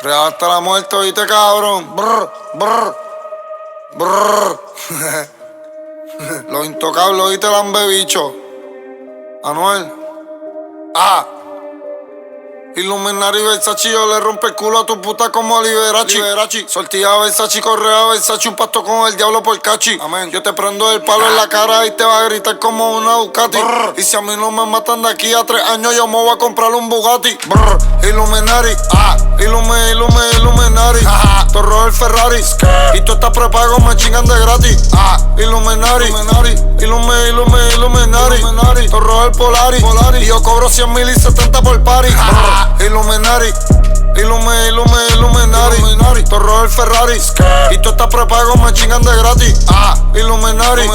Real hasta la muerte, oíste, cabrón. Brr, brr, brr. Los intocables, oíste, lambebicho. Anuel. Illuminati Versace, yo le rompe el culo a tu puta como Liberace. Sortilla Versace, correa Versace, un pacto con el diablo por cachi. Amén. Yo te prendo el palo en la cara y te va a gritar como una Ducati. Brr. Y si a mí no me matan de aquí a 3 años, yo me voy a comprar un Bugatti. Brr. Illuminati, Illuminati. Torro el Ferrari. Y tú estás prepago, me chingan de gratis. Illuminati. Torro el Polaris. Y yo cobro 100,000 y 70 por party. Illuminati. Torro el Ferrari. Y tú estás prepago, me chingan de gratis. Illuminati.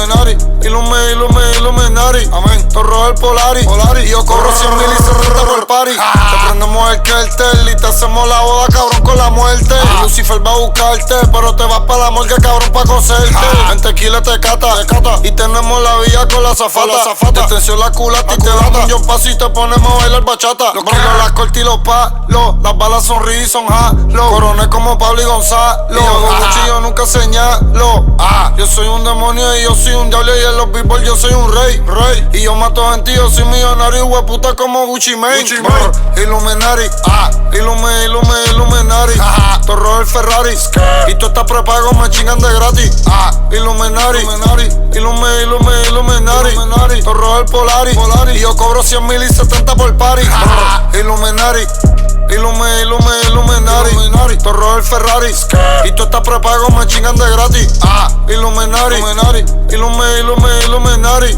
Amén. Torro el Polaris. Y yo cobro 100,000 y 70 por party. Te prendemos el cartel y te hacemos la boda, cabrón, con la muerte. Lucifer va a buscarte, pero te vas pa' la morgue, cabrón, pa' coserte. En tequila te cata. Y tenemos la villa con la zafata. Te tensión la culata y te damos un paso y te ponemos a bailar bachata. Los kilos, las cortas y los palos. Las balas son ris, son jalo. Coroné como Pablo y Gonzalo. Y yo con cuchillo nunca señalo. Yo soy un demonio y yo soy un diablo. Y en los billboards yo soy un rey. Y yo mato gente y yo soy millonario. Y hueputa como Gucci Mane. Illuminati. Illuminati. Torro el Ferrari. Y tú estás prepago, me chingan de gratis. Illuminati. Torro el Polaris. Y yo cobro 100,000 y 70 por party. Illuminati. Torro el Ferrari. Y tú estás prepago, me chingan de gratis. Illuminati.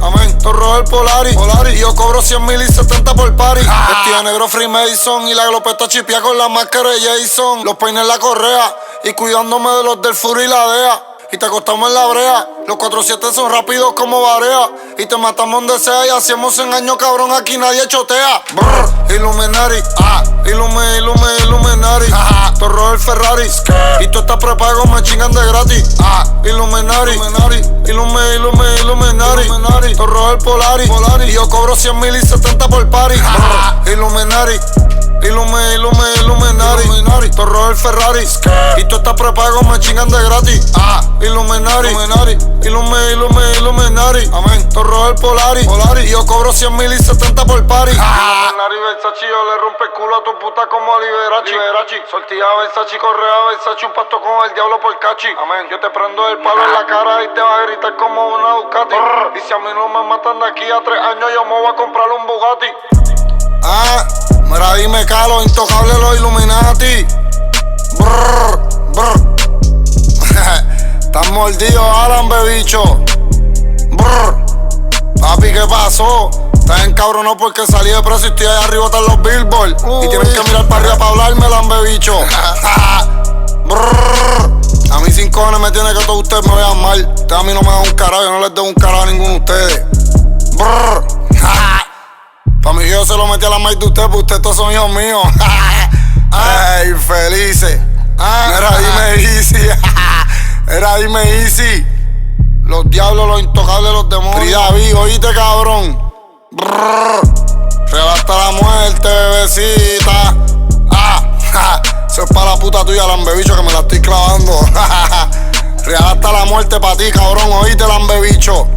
Amén. Torro el Polaris. Y yo cobro 100,000 y 70 por party. Vestido de negro Freemason y la glopeta chipia con la máscara de Jason. Los peines en la correa y cuidándome de los del Fury y la DEA. Y te acostamos en la brea. Los 4-7 son rápidos como Barea. Y te matamos donde sea y hacemos 100 años, cabrón, aquí nadie chotea. Brr. Illuminati. Illuminati. Torro el Ferrari. Y tú estás prepago, me chingan de gratis. Illuminati. Torro el Polaris. Y yo cobro 100,000 y 70 por party. Illuminati. Torro el Ferrari. Y tú estás prepago, me chingan de gratis. Illuminati. Amén. Torro el Polaris. Y yo cobro 100,000 y 70 por party. Illuminati Versace, yo le rompe el culo a tu puta como Liberace. Sortilla Versace, correa Versace, un pacto con el diablo por cachi. Amén. Yo te prendo el palo en la cara y te va a gritar como una Ducati. Y si a mí no me matan de aquí a 3 años, yo me voy a comprar un Bugatti. Mira, dime, Calo, intocable los Illuminati. Brr, brr. Estás mordido, Alan, bebicho. Brr. Papi, ¿qué pasó? Estás encabronado porque salí de preso y estoy allá arriba, están los billboards. Y tienes que mirar para arriba para hablarme, lambebicho. Brr. A mí 5 cojones me tiene que todos ustedes me vean mal. Ustedes a mí no me dan un carajo, yo no les doy un carajo a ninguno de ustedes. Brr. Pa' mí yo se lo metí a la maíz de ustedes, porque ustedes todos son hijos míos. Ey, felices. Era dime easy. Era dime easy. Los diablos, los intocables, los demonios. Frida V, oíste, cabrón. Real hasta la muerte, bebecita. Eso es para la puta tuya, lambebicho, que me la estoy clavando. Real hasta la muerte para ti, cabrón, oíste, lambebicho.